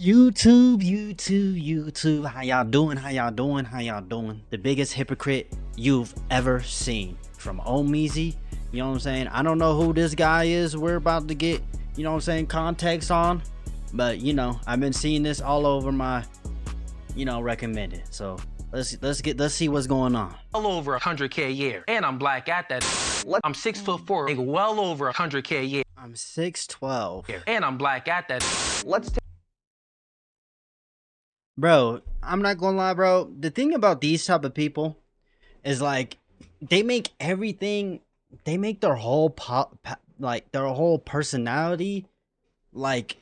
YouTube. How y'all doing? The biggest hypocrite you've ever seen. From Omeezy, you know what I'm saying? I don't know who this guy is. We're about to get, you know what I'm saying, context on. But, you know, I've been seeing this all over my, you know, recommended. So let's see what's going on. Well over 100K a year. And I'm black at that. I'm 6'4", make well over 100K a year. I'm 6'12". And I'm black at that. Bro, I'm not gonna lie, bro. The thing about these type of people is like they make everything, they make their whole their whole personality like,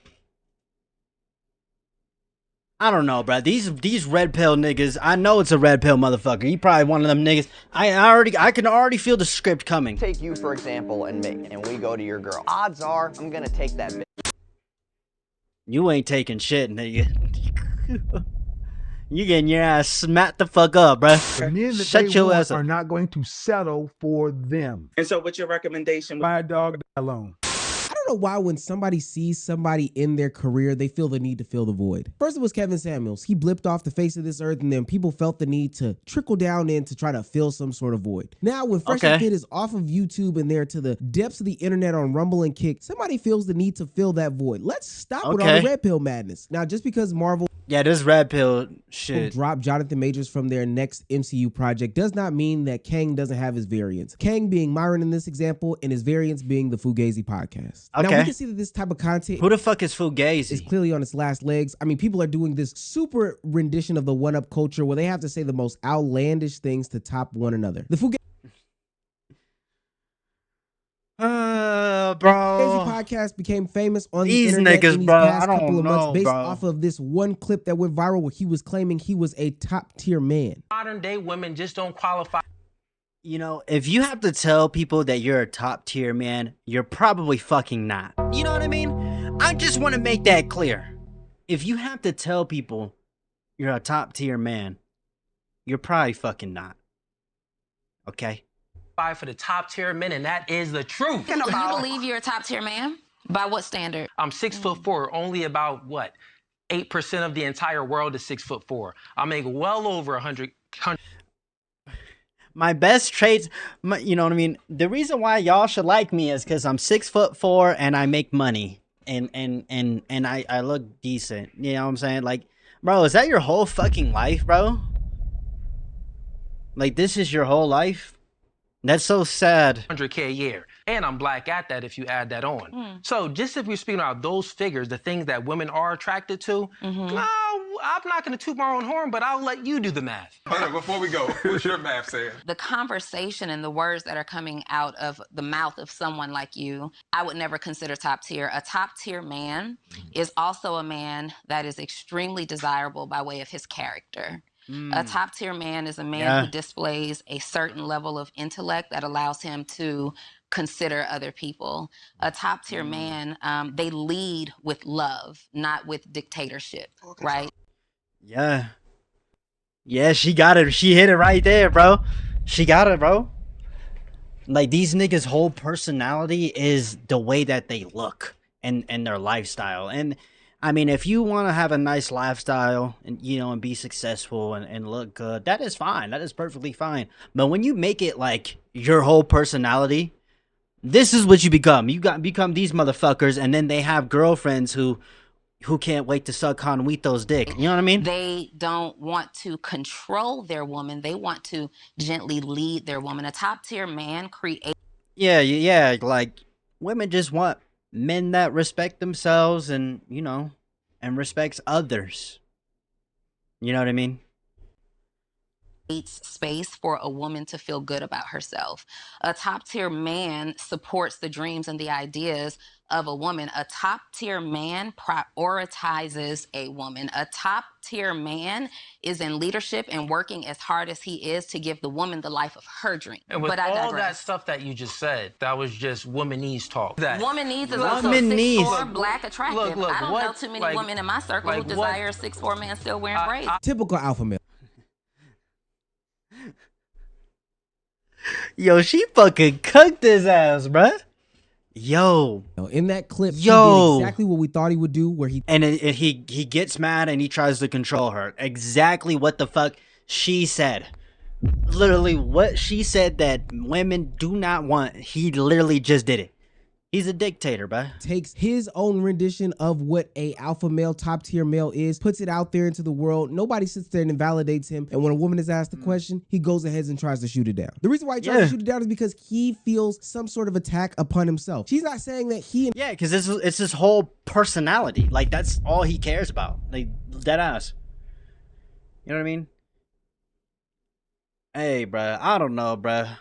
I don't know, bro. These red pill niggas. I know it's a red pill motherfucker. He probably one of them niggas. I can already feel the script coming. Take you for example and me, and we go to your girl. Odds are I'm gonna take that bitch. You ain't taking shit, nigga. You getting your ass smacked the fuck up, bruh. The men that Shut they your want ass up. are not going to settle for them. And so what's your recommendation? My dog alone. I don't know why when somebody sees somebody in their career, they feel the need to fill the void. First it was Kevin Samuels. He blipped off the face of this earth and then people felt the need to trickle down in to try to fill some sort of void. Now when Fresh and Fit is off of YouTube and they're to the depths of the internet on Rumble and Kick, somebody feels the need to fill that void. Let's stop with all the red pill madness. Now just because Marvel this red pill shit drop Jonathan Majors from their next MCU project does not mean that Kang doesn't have his variants. Kang being Myron in this example and his variants being the Fugazi podcast. Now we can see that this type of content, who the fuck is Fugazi, is clearly on its last legs. I mean, people are doing this super rendition of the one-up culture where they have to say the most outlandish things to top one another. The Fugazi podcast became famous on the internet in these past couple of months based off of this one clip that went viral where he was claiming he was a top-tier man. Modern day women just don't qualify. You know, if you have to tell people that you're a top tier man, you're probably fucking not. You know what I mean? I just want to make that clear. If you have to tell people you're a top tier man, you're probably fucking not. Okay? For the top tier men, and that is the truth. Do you believe you're a top tier man? By what standard? I'm 6'4", only about what? 8% of the entire world is 6'4". I make well over 100. My best traits, you know what I mean? The reason why y'all should like me is because I'm 6'4" and I make money and I look decent. You know what I'm saying? Like, bro, is that your whole fucking life, bro? Like, this is your whole life? That's so sad. 100K a year. And I'm black at that if you add that on. So just if we're speaking about those figures, the things that women are attracted to, no, I'm not going to toot my own horn, but I'll let you do the math. Hold on, before we go, what's your math saying? The conversation and the words that are coming out of the mouth of someone like you, I would never consider top tier. A top tier man is also a man that is extremely desirable by way of his character. A top tier man is a man who displays a certain level of intellect that allows him to consider other people. A top tier man, they lead with love, not with dictatorship, right? Yeah, she got it. She hit it right there, bro. She got it, bro. Like, these niggas' whole personality is the way that they look and their lifestyle. And I mean, if you want to have a nice lifestyle and, you know, and be successful and look good, that is fine. That is perfectly fine. But when you make it like your whole personality, this is what you become. You become these motherfuckers, and then they have girlfriends who can't wait to suck Juanito's dick. You know what I mean? They don't want to control their woman. They want to gently lead their woman. A top tier man creates. Yeah. Like, women just want men that respect themselves and, you know, and respects others. You know what I mean? Space for a woman to feel good about herself. A top tier man supports the dreams and the ideas of a woman. A top tier man prioritizes a woman. A top tier man is in leadership and working as hard as he is to give the woman the life of her dream. And with all that stuff that you just said, that was just womanese talk. Womanese is also 6'4", black, attractive. Look, I don't know too many women in my circle who desire a 6'4" man still wearing braids. Typical alpha male. Yo, she fucking cooked his ass, bruh. Yo, In that clip, he Yo. did exactly what we thought he would do, where he and he gets mad and he tries to control her. Exactly what the fuck she said. Literally what she said that women do not want. He literally just did it. He's a dictator, bruh. takes his own rendition of what a alpha male, top tier male is, puts it out there into the world. Nobody sits there and invalidates him. And when a woman is asked the question, he goes ahead and tries to shoot it down. The reason why he tries to shoot it down is because he feels some sort of attack upon himself. She's not saying that he... Yeah, because it's his whole personality. Like, that's all he cares about. Like, dead ass. You know what I mean? Hey, bruh. I don't know, bruh.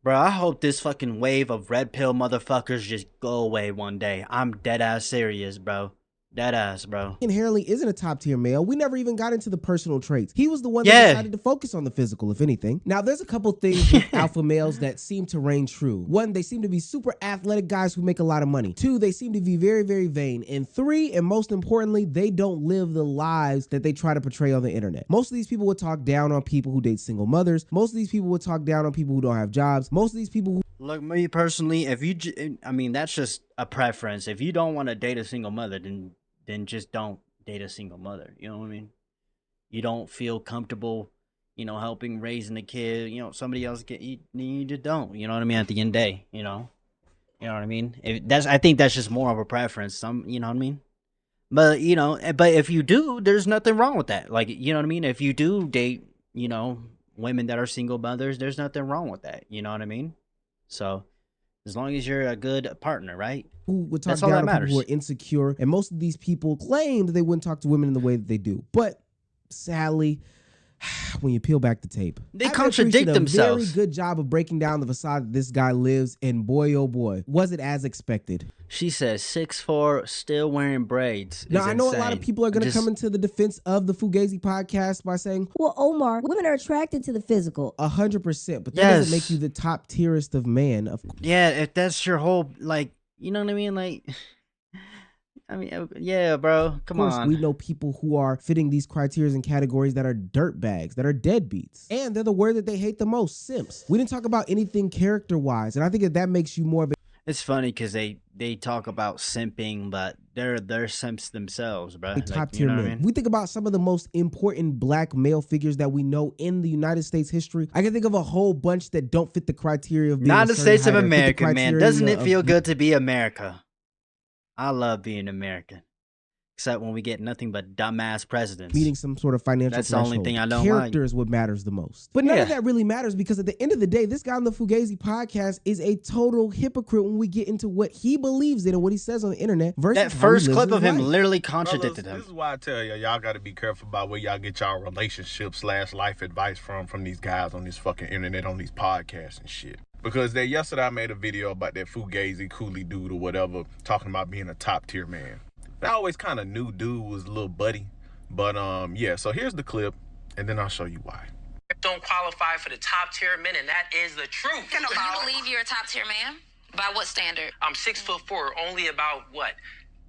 Bro, I hope this fucking wave of red pill motherfuckers just go away one day. I'm dead ass serious, bro. Dead ass, bro. Inherently isn't a top tier male. We never even got into the personal traits. He was the one that decided to focus on the physical, if anything. Now, there's a couple things with alpha males that seem to reign true. One, they seem to be super athletic guys who make a lot of money. Two, they seem to be very, very vain. And three, and most importantly, they don't live the lives that they try to portray on the internet. Most of these people would talk down on people who date single mothers. Most of these people would talk down on people who don't have jobs. Most of these people who... Look, me personally, if you... I mean, that's just a preference. If you don't want to date a single mother, then just don't date a single mother. You know what I mean? You don't feel comfortable, you know, helping raising a kid. You know, somebody else you just don't. You know what I mean? At the end of the day, you know what I mean? I think that's just more of a preference. You know what I mean? But you know, but if you do, there's nothing wrong with that. Like, you know what I mean? If you do date, you know, women that are single mothers, there's nothing wrong with that. You know what I mean? So, as long as you're a good partner, right? Who would talk down on people who are insecure, and most of these people claim that they wouldn't talk to women in the way that they do. But sadly, when you peel back the tape, they contradict themselves. Very good job of breaking down the facade that this guy lives, and boy, oh boy, was it as expected. She says 6'4", still wearing braids. Now, I know a lot of people are going to come into the defense of the Fugazi podcast by saying, well, Omar, women are attracted to the physical. 100%, but that doesn't make you the top tierest of man. Yeah, if that's your whole, like, you know what I mean? Like, I mean, yeah, bro, come on. We know people who are fitting these criteria and categories that are dirt bags, that are deadbeats. And they're the word that they hate the most, simps. We didn't talk about anything character-wise, and I think that makes you more of a... It's funny because they talk about simping, but they're simps themselves, bro. Top tier men. I mean? We think about some of the most important black male figures that we know in the United States history. I can think of a whole bunch that don't fit the criteria of being United States of America, man. Doesn't it feel good to be America? I love being American. Except when we get nothing but dumbass presidents. Meeting some sort of financial That's threshold. The only thing I don't Character is what matters the most. But none of that really matters because at the end of the day, this guy on the Fugazi podcast is a total hypocrite when we get into what he believes in and what he says on the internet versus that first clip of him literally contradicted him. This is why I tell y'all got to be careful about where y'all get y'all relationship / life advice from these guys on this fucking internet, on these podcasts and shit. Because yesterday I made a video about that Fugazi Cooley dude or whatever, talking about being a top tier man. I always kind of knew dude was a little buddy, but yeah, so here's the clip, and then I'll show you why. Don't qualify for the top tier men, and that is the truth. So you believe you're a top tier man? By what standard? I'm 6'4", only about, what,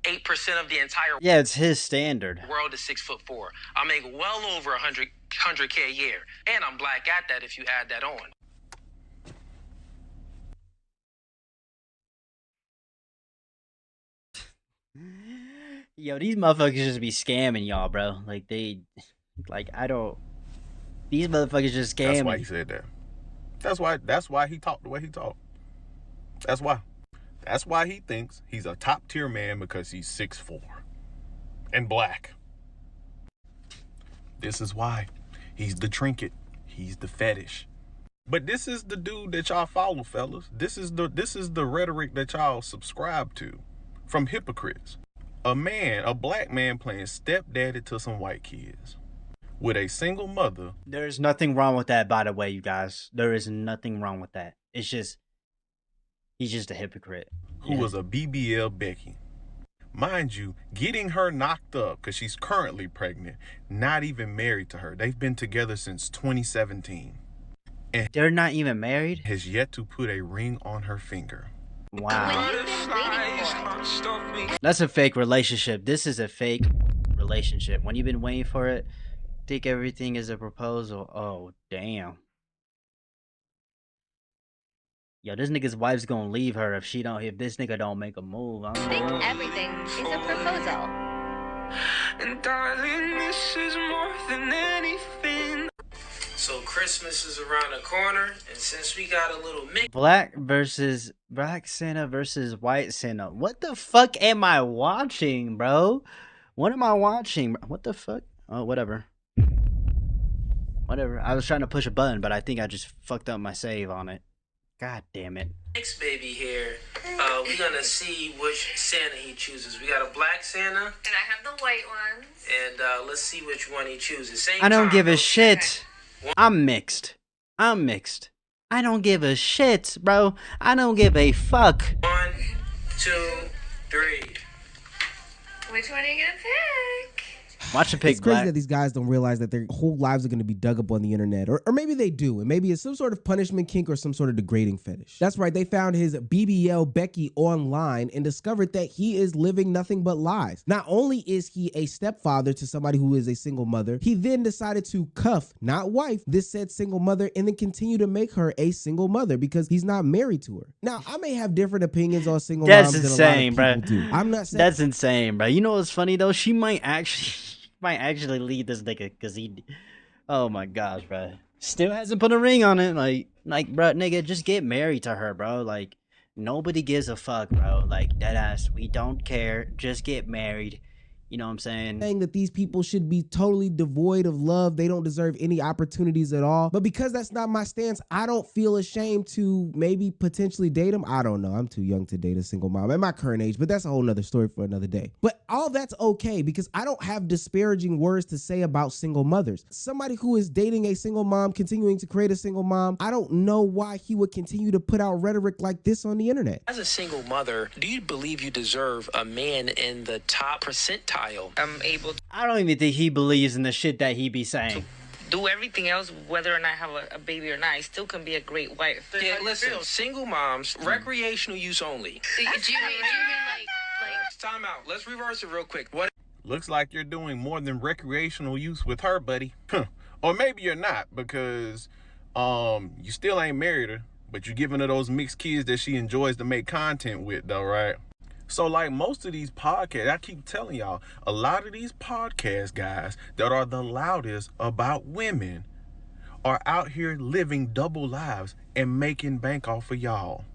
8% of the entire Yeah, it's his standard. world is 6'4". I make well over 100K a year, and I'm black at that if you add that on. Yo, these motherfuckers just be scamming y'all, bro. Like, these motherfuckers just scam. That's why he said that. That's why he talked the way he talked. That's why. That's why he thinks he's a top tier man, because he's 6'4" and black. This is why. He's the trinket. He's the fetish. But this is the dude that y'all follow, fellas. This is the rhetoric that y'all subscribe to from hypocrites. A black man playing stepdaddy to some white kids with a single mother. There's nothing wrong with that, by the way, you guys. There is nothing wrong with that. It's just, he's just a hypocrite. Who was a BBL Becky. Mind you, getting her knocked up because she's currently pregnant, not even married to her. They've been together since 2017. And they're not even married? Has yet to put a ring on her finger. Wow. That's a fake relationship. This is a fake relationship. When you've been waiting for it, think everything is a proposal. Oh, damn. Yo, this nigga's wife's gonna leave her if this nigga don't make a move. I think everything is a proposal. And darling, this is more than anything. So Christmas is around the corner, and since we got a little mix. Black Santa versus White Santa. What the fuck am I watching, bro? What am I watching? What the fuck? Oh, whatever. Whatever. I was trying to push a button, but I think I just fucked up my save on it. God damn it. Next baby here, we're gonna see which Santa he chooses. We got a black Santa. And I have the white ones. And let's see which one he chooses. Same I don't time, give a though. shit. I'm mixed. I don't give a shit, bro. I don't give a fuck. 1, 2, 3. Which one are you gonna pick? Watch the pick, It's crazy Black. that these guys don't realize that their whole lives are going to be dug up on the internet. Or maybe they do, and maybe it's some sort of punishment kink or some sort of degrading fetish. That's right, they found his BBL Becky online and discovered that he is living nothing but lies. Not only is he a stepfather to somebody who is a single mother, he then decided to cuff, not wife, this said single mother and then continue to make her a single mother because he's not married to her. Now, I may have different opinions on single That's moms insane, than a lot of bro. people do. I'm not saying That's insane, bro. You know what's funny though? She might actually lead this nigga because he. Oh my gosh, bro. Still hasn't put a ring on it. Like, bro, nigga, just get married to her, bro. Like, nobody gives a fuck, bro. Like, deadass, we don't care. Just get married. You know what I'm saying? That these people should be totally devoid of love. They don't deserve any opportunities at all. But because that's not my stance, I don't feel ashamed to maybe potentially date them. I don't know. I'm too young to date a single mom at my current age, but that's a whole nother story for another day. But all that's okay because I don't have disparaging words to say about single mothers. Somebody who is dating a single mom, continuing to create a single mom, I don't know why he would continue to put out rhetoric like this on the internet. As a single mother, do you believe you deserve a man in the top percentile? I'm able to I don't even think he believes in the shit that he be saying. do everything else, whether or not I have a baby or not. I still can be a great wife. Yeah, listen, single moms, recreational use only. Do you mean like Time out. Let's reverse it real quick. What? Looks like you're doing more than recreational use with her, buddy. Or maybe you're not, because you still ain't married her, but you're giving her those mixed kids that she enjoys to make content with, though, right? So like most of these podcasts, I keep telling y'all, a lot of these podcast guys that are the loudest about women are out here living double lives and making bank off of y'all.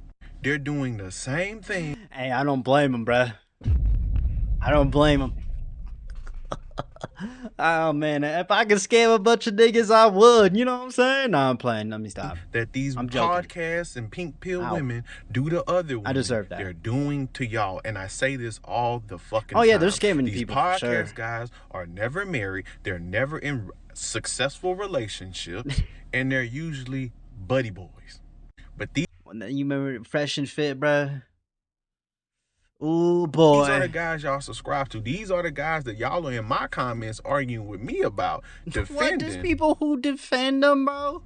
They're doing the same thing. Hey, I don't blame him, bruh. I don't blame him. Oh man, if I could scam a bunch of niggas, I would. You know what I'm saying? No, I'm playing. Let me stop. That these podcasts and pink pill women do to other women. I deserve that. They're doing to y'all, and I say this all the fucking Oh yeah, time. they're scamming These people. podcast Sure. guys are never married. They're never in successful relationships, and they're usually buddy boys. But these. You remember Fresh and Fit, bruh? Ooh, boy. These are the guys y'all subscribe to. These are the guys that y'all are in my comments arguing with me about, defending. What? There's people who defend them, bro?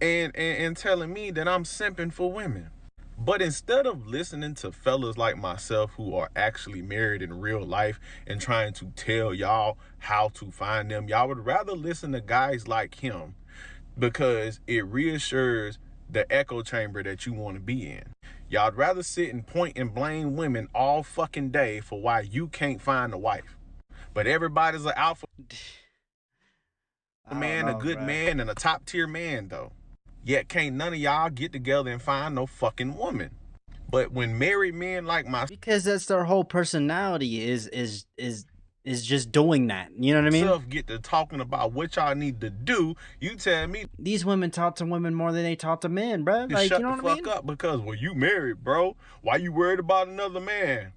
And telling me that I'm simping for women. But instead of listening to fellas like myself who are actually married in real life and trying to tell y'all how to find them, y'all would rather listen to guys like him because it reassures the echo chamber that you want to be in. Y'all'd rather sit and point and blame women all fucking day for why you can't find a wife. But everybody's an alpha man, a good man, and a top tier man though. Yet can't none of y'all get together and find no fucking woman. But when married men like myself, because that's their whole personality is just doing that. You know what I mean? Get to talking about what y'all need to do, you tell me these women talk to women more than they talk to men, bro. Like, shut you know the what I fuck mean? up because well, you married, bro. Why you worried about another man?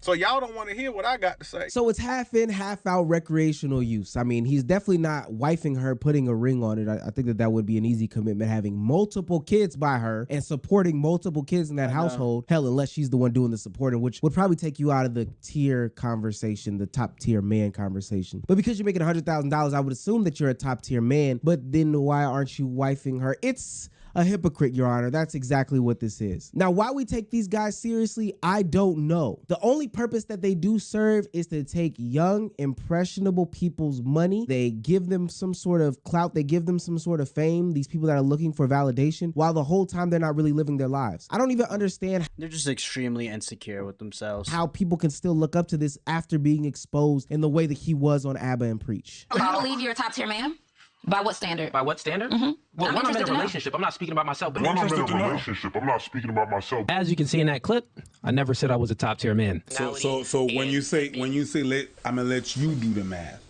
So y'all don't want to hear what I got to say. So it's half in, half out recreational use. I mean, he's definitely not wifing her, putting a ring on it. I think that would be an easy commitment, having multiple kids by her and supporting multiple kids in that household. Hell, unless she's the one doing the supporting, which would probably take you out of the tier conversation, the top tier man conversation. But because you're making $100,000, I would assume that you're a top tier man. But then why aren't you wifing her? It's A hypocrite, Your Honor. That's exactly what this is. Now, why we take these guys seriously, I don't know. The only purpose that they do serve is to take young, impressionable people's money. They give them some sort of clout. They give them some sort of fame, these people that are looking for validation, while the whole time they're not really living their lives. I don't even understand. They're just extremely insecure with themselves. How people can still look up to this after being exposed in the way that he was on ABBA and Preach. Do you believe you're a top tier man? By what standard? By what standard? Mm-hmm. Well, when I'm in a relationship, I'm not speaking about myself, but When I'm in a relationship, I'm not speaking about myself. As you can see in that clip, I never said I was a top tier man. So when you say I'm gonna let you do the math.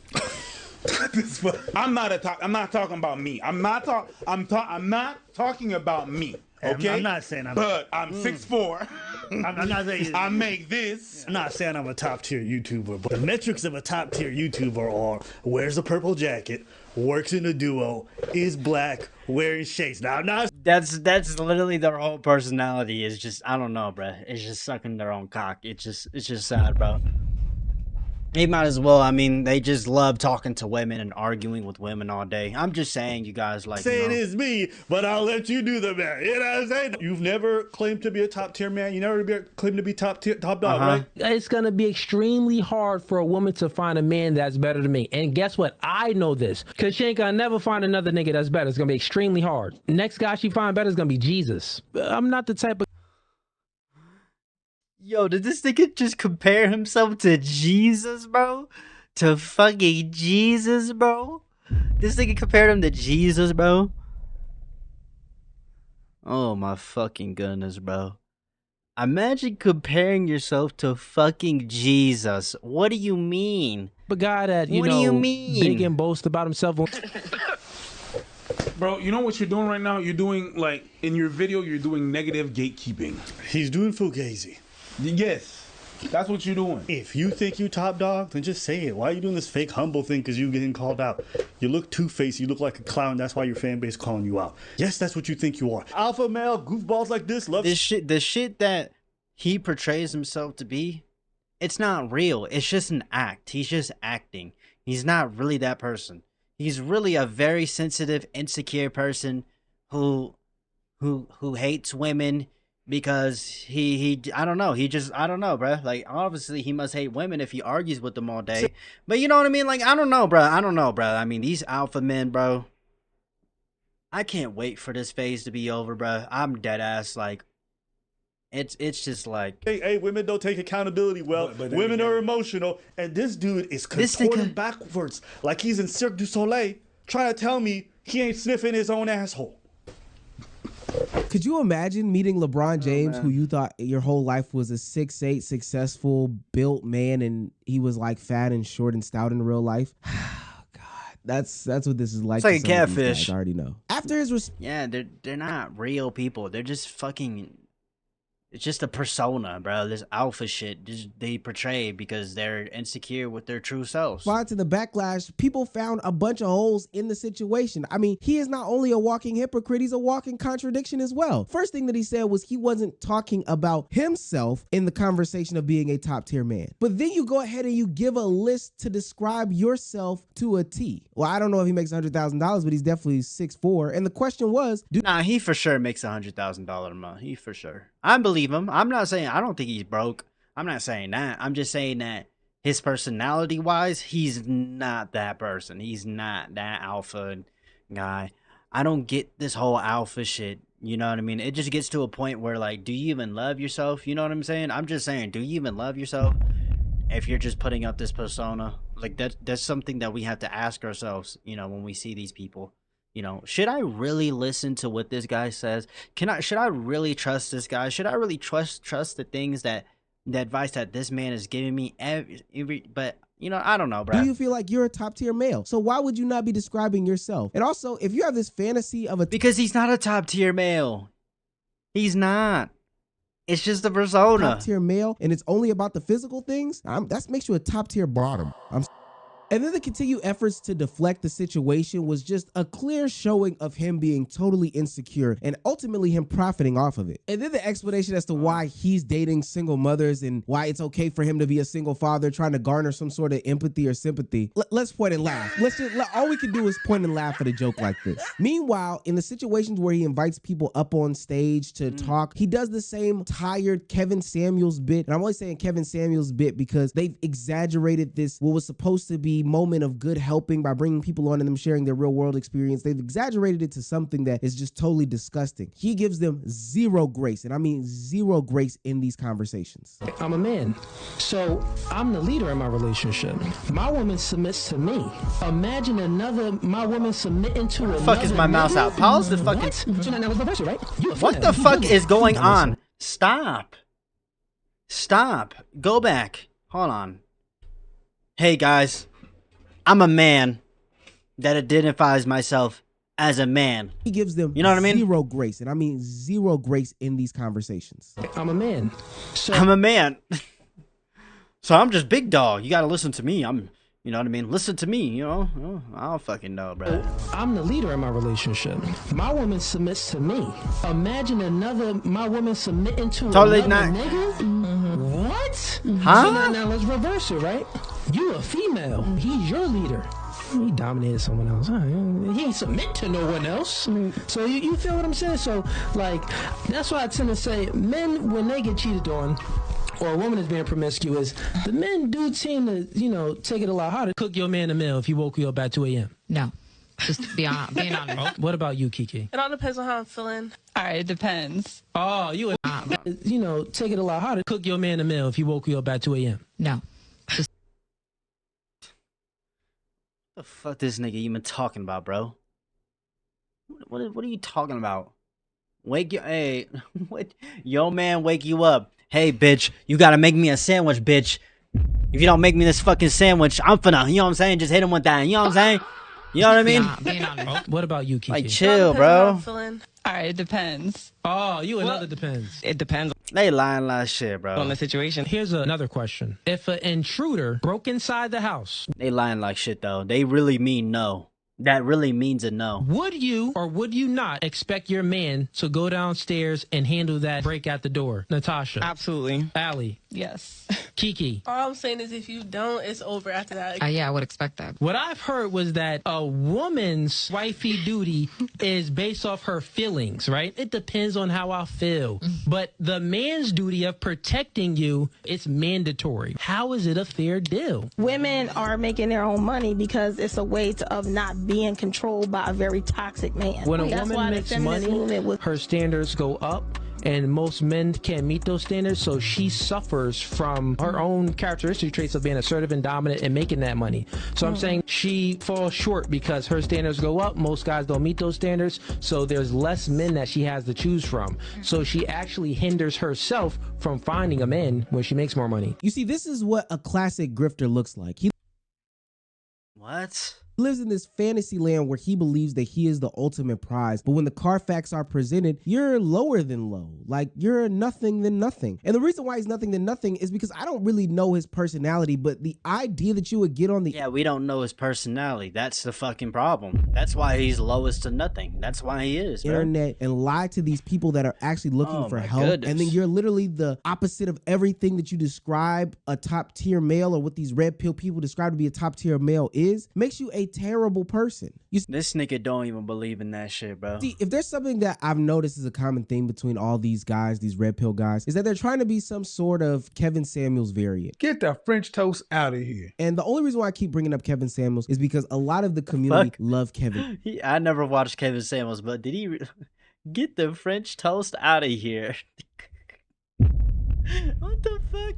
I'm not talking about me. I'm not talking about me. Okay. I'm not saying but I'm 6'4". I'm not saying I make this. I'm not saying I'm a top tier YouTuber, but the metrics of a top tier YouTuber are wears a purple jacket, works in a duo, is black, wearing shades. Now I'm not. That's literally their whole personality. Is just, I don't know, bro. It's just sucking their own cock. It's just sad, bro. They might as well. I mean, they just love talking to women and arguing with women all day. I'm just saying, you guys, like, Say it is me, but I'll let you do the math. You know what I'm saying? You've never claimed to be a top tier man. You never claimed to be top dog, right? It's gonna be extremely hard for a woman to find a man that's better than me. And guess what? I know this, cause she ain't gonna never find another nigga that's better. It's gonna be extremely hard. Next guy she find better is gonna be Jesus. I'm not the type of. Yo, did this nigga just compare himself to Jesus, bro? To fucking Jesus, bro? This nigga compared him to Jesus, bro? Oh my fucking goodness, bro. Imagine comparing yourself to fucking Jesus. What do you mean? But guy that, what do you mean? Big and boast about himself. Bro, you know what you're doing right now? You're doing, like, in your video, you're doing negative gatekeeping. He's doing fugazi. Yes, that's what you're doing. If you think you top dog, then just say it. Why are you doing this fake humble thing because you getting called out? You look two-faced, you look like a clown, that's why your fan base calling you out. Yes, that's what you think you are. Alpha male, goofballs like this, love this shit. The shit that he portrays himself to be, it's not real. It's just an act. He's just acting. He's not really that person. He's really a very sensitive, insecure person who hates women. Because he I don't know, I don't know, bro. Like, obviously he must hate women if he argues with them all day. But you know what I mean? Like, I don't know, bro. I mean, these alpha men, bro. I can't wait for this phase to be over, bro. I'm dead ass. Like, it's just like, hey, women don't take accountability well. But women are emotional, and this dude is contorting backwards like he's in Cirque du Soleil, trying to tell me he ain't sniffing his own asshole. Could you imagine meeting LeBron James, who you thought your whole life was a 6'8", successful, built man, and he was like fat and short and stout in real life? God, that's what this is like. It's like a catfish. I already know. After his yeah, they're not real people. They're just fucking. It's just a persona, bro. This alpha shit they portray because they're insecure with their true selves. Prior to the backlash, people found a bunch of holes in the situation. I mean, he is not only a walking hypocrite, he's a walking contradiction as well. First thing that he said was he wasn't talking about himself in the conversation of being a top tier man. But then you go ahead and you give a list to describe yourself to a T. Well, I don't know if he makes $100,000, but he's definitely 6'4". And the question was, nah, he for sure makes $100,000 a month. He for sure. I believe him. I'm not saying I don't think he's broke. I'm not saying that. I'm just saying that his personality wise, he's not that person. He's not that alpha guy. I don't get this whole alpha shit. You know what I mean? It just gets to a point where, like, do you even love yourself? You know what I'm saying? I'm just saying, do you even love yourself if you're just putting up this persona? Like, that's something that we have to ask ourselves, you know, when we see these people. You know, should I really listen to what this guy says? Should I really trust this guy? Should I really trust the things the advice that this man is giving me but you know, I don't know, bro. Do you feel like you're a top tier male? So why would you not be describing yourself? And also, if you have this fantasy of because he's not a top tier male. He's not. It's just a persona. Top tier male, and it's only about the physical things. That makes you a top tier bottom. And then the continued efforts to deflect the situation was just a clear showing of him being totally insecure and ultimately him profiting off of it. And then the explanation as to why he's dating single mothers and why it's okay for him to be a single father, trying to garner some sort of empathy or sympathy. Let's point and laugh. All we can do is point and laugh at a joke like this. Meanwhile, in the situations where he invites people up on stage to talk, he does the same tired Kevin Samuels bit. And I'm only saying Kevin Samuels bit because they've exaggerated this, what was supposed to be moment of good helping by bringing people on and them sharing their real world experience. They've exaggerated it to something that is just totally disgusting. He gives them zero grace, and I mean zero grace in these conversations. I'm a man, so I'm the leader in my relationship. My woman submits to me. Imagine my woman submitting to another. Fuck is my mouse out? Pause the fucking. What the fuck is going on? Stop. Stop. Go back. Hold on. Hey guys, I'm a man that identifies myself as a man. He gives them, you know what I mean? Zero grace, and I mean zero grace in these conversations. I'm a man. I'm a man. So I'm just big dog. You gotta listen to me. You know what I mean? Listen to me, you know? Oh, I don't fucking know, bro. I'm the leader in my relationship. My woman submits to me. Imagine my woman submitting to totally another not. nigga? What? Huh? So now let's reverse it, right? You a female. He's your leader. He dominated someone else. He ain't submit to no one else. So you feel what I'm saying? So, like, that's why I tend to say men, when they get cheated on, or a woman is being promiscuous, the men do tend to, take it a lot harder. Cook your man a meal if he woke you up at 2 a.m. No. Just being honest. What about you, Kiki? It all depends on how I'm feeling. All right, it depends. Oh, take it a lot harder. Cook your man a meal if he woke you up at 2 a.m. No. What the fuck this nigga even talking about, bro? What are you talking about? Your man wake you up. Hey, bitch, you gotta make me a sandwich, bitch. If you don't make me this fucking sandwich, I'm finna, you know what I'm saying? Just hit him with that, you know what I'm saying? You know what I mean? Being honest. What about you, Kiki? Like, chill, bro. All right, it depends. Oh, another depends. It depends They lying like shit, bro. on the situation. Here's another question. If an intruder broke inside the house. They lying like shit, though. They really mean no. That really means a no. Would you or would you not expect your man to go downstairs and handle that break at the door? Natasha. Absolutely. Allie. Yes. Kiki. All I'm saying is if you don't, it's over after that. Yeah, I would expect that. What I've heard was that a woman's wifey duty is based off her feelings, right? It depends on how I feel. But the man's duty of protecting you, it's mandatory. How is it a fair deal? Women are making their own money because it's a way of not being controlled by a very toxic man. When a That's woman makes money, her standards go up. And most men can't meet those standards, so she suffers from her own characteristic traits of being assertive and dominant and making that money. So I'm saying she falls short because her standards go up. Most guys don't meet those standards, so there's less men that she has to choose from. So she actually hinders herself from finding a man when she makes more money. You see, this is what a classic grifter looks like. What? Lives in this fantasy land where he believes that he is the ultimate prize, but when the car facts are presented, you're lower than low. Like, you're nothing than nothing. And the reason why he's nothing than nothing is because I don't really know his personality, but the idea that you would get on the... Yeah, we don't know his personality. That's the fucking problem. That's why he's lowest to nothing. That's why he is, bro. Internet and lie to these people that are actually looking for help. Goodness. And then you're literally the opposite of everything that you describe a top tier male, or what these red pill people describe to be a top tier male is. Makes you a terrible person. This nigga don't even believe in that shit, bro. See, if there's something that I've noticed is a common theme between all these guys, these red pill guys, is that they're trying to be some sort of Kevin Samuels variant. Get the French toast out of here. And the only reason why I keep bringing up Kevin Samuels is because a lot of the community love Kevin. I never watched Kevin Samuels, but did he get the French toast out of here? What the fuck?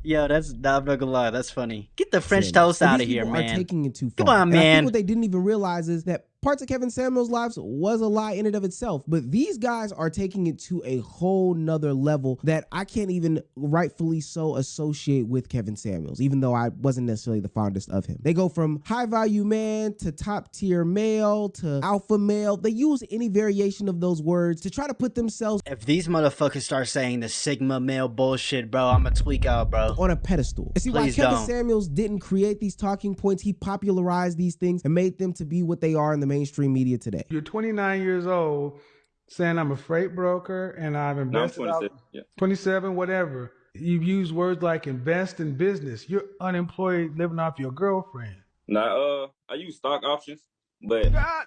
Yo, I'm not gonna lie, that's funny. Get the French toast out of here, man. People are taking it too far. Come on, and man. I think what they didn't even realize is that parts of Kevin Samuels' lives was a lie in and of itself, but these guys are taking it to a whole nother level that I can't even rightfully so associate with Kevin Samuels, even though I wasn't necessarily the fondest of him. They go from high value man to top tier male to alpha male. They use any variation of those words to try to put themselves, if these motherfuckers start saying the Sigma male bullshit, bro, I'ma tweak out, bro. On a pedestal. And see, why Kevin Samuels didn't create these talking points, he popularized these things and made them to be what they are in the mainstream media today. You're 29 years old saying I'm a freight broker and I've invested out 27, whatever. You've used words like invest in business. You're unemployed living off your girlfriend. Nah, I use stock options, but how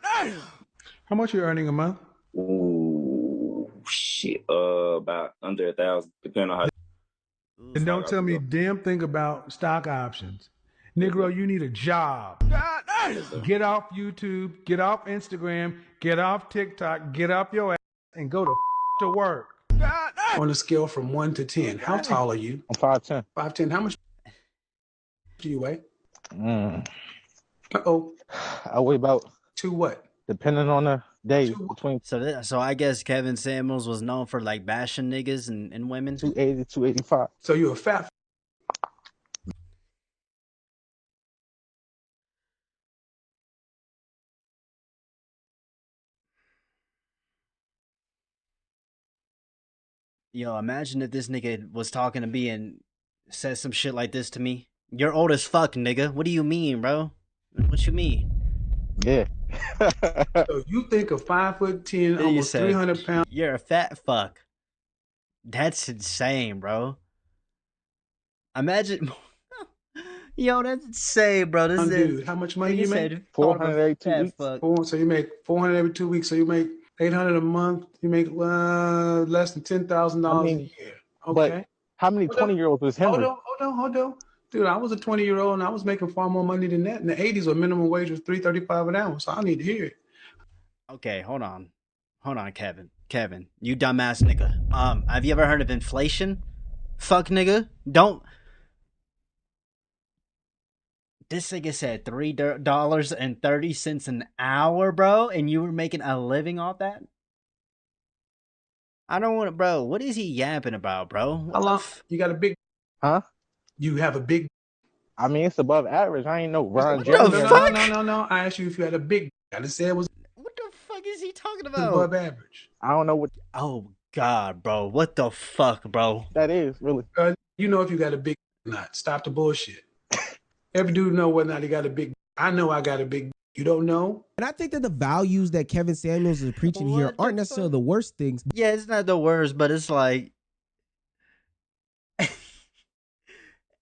much you earning a month? Ooh, shit, about under 1,000, depending on how. And don't tell me a damn thing about stock options. Negro, you need a job. Get off YouTube, get off Instagram, get off TikTok, get off your ass and go to work. On a scale from 1 to 10, how tall are you? I'm 5'10". 5'10". How much do you weigh? Uh-oh. I weigh about... To what? Depending on the day. Between... So I guess Kevin Samuels was known for like bashing niggas and women. 280, 285. So you're a fat... Yo, imagine if this nigga was talking to me and said some shit like this to me. You're old as fuck, nigga. What do you mean, bro? What you mean? Yeah. So you think a 5'10", almost 300 pounds... You're a fat fuck. That's insane, bro. Imagine... Yo, that's insane, bro. This dude, how much money you make? 400 every 2 weeks. So you make 400 every 2 weeks. So you make 800 a month. You make less than $10,000 a year. Okay. But how many 20-year-olds was Henry? Hold on. Dude, I was a 20-year-old and I was making far more money than that. In the 80s, where minimum wage was $3.35 an hour. So I need to hear it. Okay, hold on, Kevin. Kevin, you dumbass nigga. Have you ever heard of inflation? Fuck, nigga. Don't. This nigga said $3.30 an hour, bro, and you were making a living off that? I don't want to, bro. What is he yapping about, bro? How long? You got a big... Huh? You have a big... I mean, it's above average. I ain't no Ron Jr. No. I asked you if you had a big... I just said it was... What the fuck is he talking about? Above average. I don't know what... Oh, God, bro. What the fuck, bro? That is, really. You know if you got a big... Not. Stop the bullshit. Every dude know whether or not he got a big... I know I got a big... You don't know? And I think that the values that Kevin Samuels is preaching here aren't necessarily the worst things. Yeah, it's not the worst, but it's like...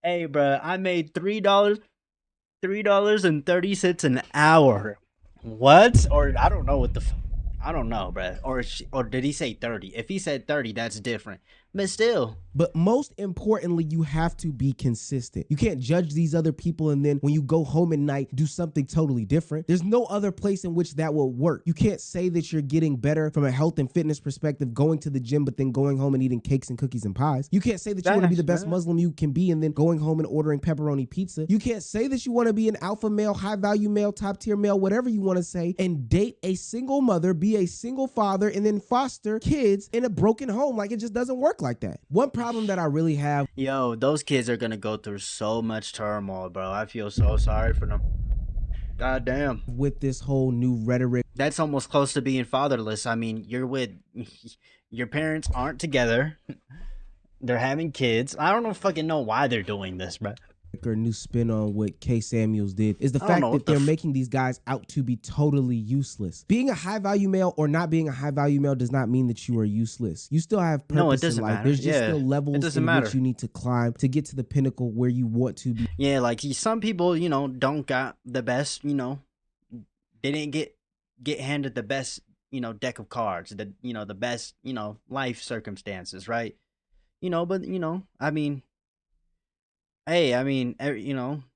Hey, bro, I made $3.30 an hour. What? Or I don't know what the... I don't know, bro. Or did he say 30? If he said 30, that's different. But still. But most importantly, you have to be consistent. You can't judge these other people and then when you go home at night, do something totally different. There's no other place in which that will work. You can't say that you're getting better from a health and fitness perspective, going to the gym, but then going home and eating cakes and cookies and pies. You can't say that you want to be the best Muslim you can be and then going home and ordering pepperoni pizza. You can't say that you want to be an alpha male, high value male, top tier male, whatever you want to say, and date a single mother, be a single father, and then foster kids in a broken home. Like, it just doesn't work like that. One problem that I really have... Yo, those kids are gonna go through so much turmoil, bro. I feel so sorry for them. God damn. With this whole new rhetoric. That's almost close to being fatherless. I mean, your parents aren't together. They're having kids. I don't fucking know why they're doing this, bro. Or new spin on what K. Samuels did is the fact that they're making these guys out to be totally useless. Being a high value male or not being a high value male does not mean that you are useless. You still have purpose in life. There's just still levels in which you need to climb to get to the pinnacle where you want to be. Yeah, like some people, don't got the best, they didn't get handed the best, deck of cards, the best, life circumstances, right? But I mean, hey, I mean,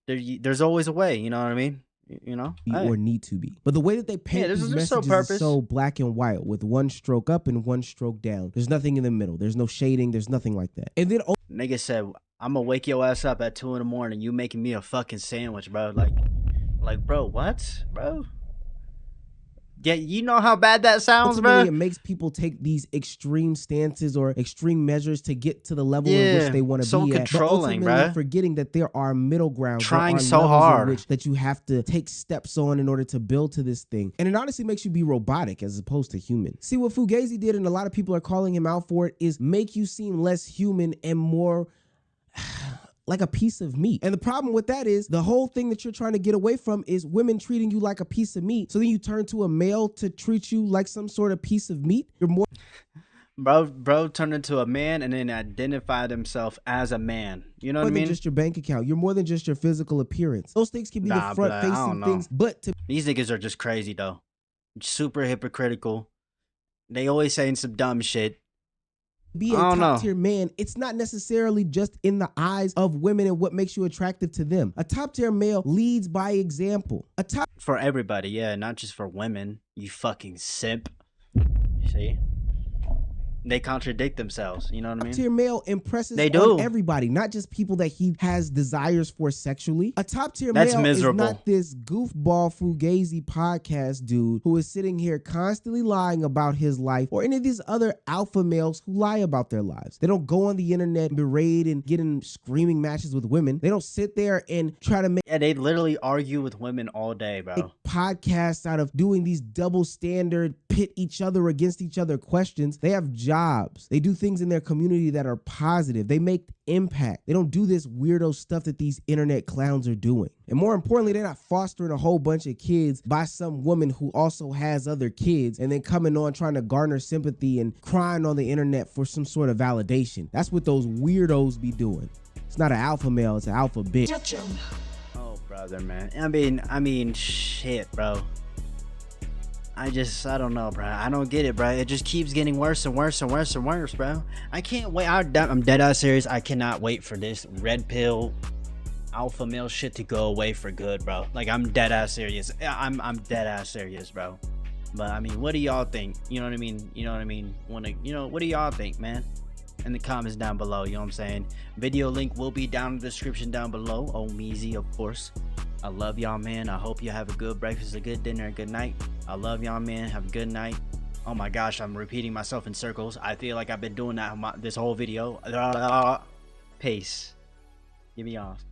there's always a way, you know what I mean? Or need to be. But the way that they paint these messages is so black and white with one stroke up and one stroke down. There's nothing in the middle. There's no shading. There's nothing like that. And then nigga said, I'm gonna wake your ass up at 2 a.m. You making me a fucking sandwich, bro. Like, bro, what, bro? Yeah, you know how bad that sounds, Ultimately, bro. it makes people take these extreme stances or extreme measures to get to the level in which they want to so be at. But controlling, ultimately, bruh. forgetting that there are middle grounds, Trying there are so levels hard. in which that you have to take steps on in order to build to this thing. And it honestly makes you be robotic as opposed to human. See, what Fugazi did, and a lot of people are calling him out for it, is make you seem less human and more like a piece of meat. And the problem with that is the whole thing that you're trying to get away from is women treating you like a piece of meat. So then you turn to a male to treat you like some sort of piece of meat. You're more Bro turned into a man and then identified himself as a man. You know what I than mean? just your bank account. You're more than just your physical appearance. Those things can be Nah, the but front I facing don't know. things, but to These niggas are just crazy though. Super hypocritical. They always saying some dumb shit. be a top tier man, it's not necessarily just in the eyes of women and what makes you attractive to them. A top tier male leads by example. A top For everybody, yeah, not just for women. You fucking simp. See? They contradict themselves, you know what I mean? tier male impresses They do. on everybody, not just people that he has desires for sexually. A top tier That's male miserable. is not this goofball Fugazi podcast dude who is sitting here constantly lying about his life, or any of these other alpha males who lie about their lives. They don't go on the internet and berate and get in screaming matches with women. They don't sit there and try to make they literally argue with women all day, bro. Podcasts out of doing these double standard, pit each other against each other questions. They have jobs. They do things in their community that are positive. They make impact. They don't do this weirdo stuff that these internet clowns are doing. And more importantly, they're not fostering a whole bunch of kids by some woman who also has other kids and then coming on trying to garner sympathy and crying on the internet for some sort of validation. That's what those weirdos be doing. It's not an alpha male, it's an alpha bitch. Oh, brother, man. I mean, shit, bro. I don't know, bro. I don't get it, bro. It just keeps getting worse and worse and worse and worse, bro. I can't wait. I'm dead ass serious. I cannot wait for this red pill alpha male shit to go away for good, bro. Like, I'm dead ass serious. I'm dead ass serious, bro. But I mean, what do y'all think? You know what I mean? You know what I mean? What do y'all think, man? In the comments down below, you know what I'm saying? Video link will be down in the description down below. Oh, Meezy, of course. I love y'all, man. I hope you have a good breakfast, a good dinner, a good night. I love y'all, man. Have a good night. Oh my gosh, I'm repeating myself in circles. I feel like I've been doing that this whole video. Peace. Give me off.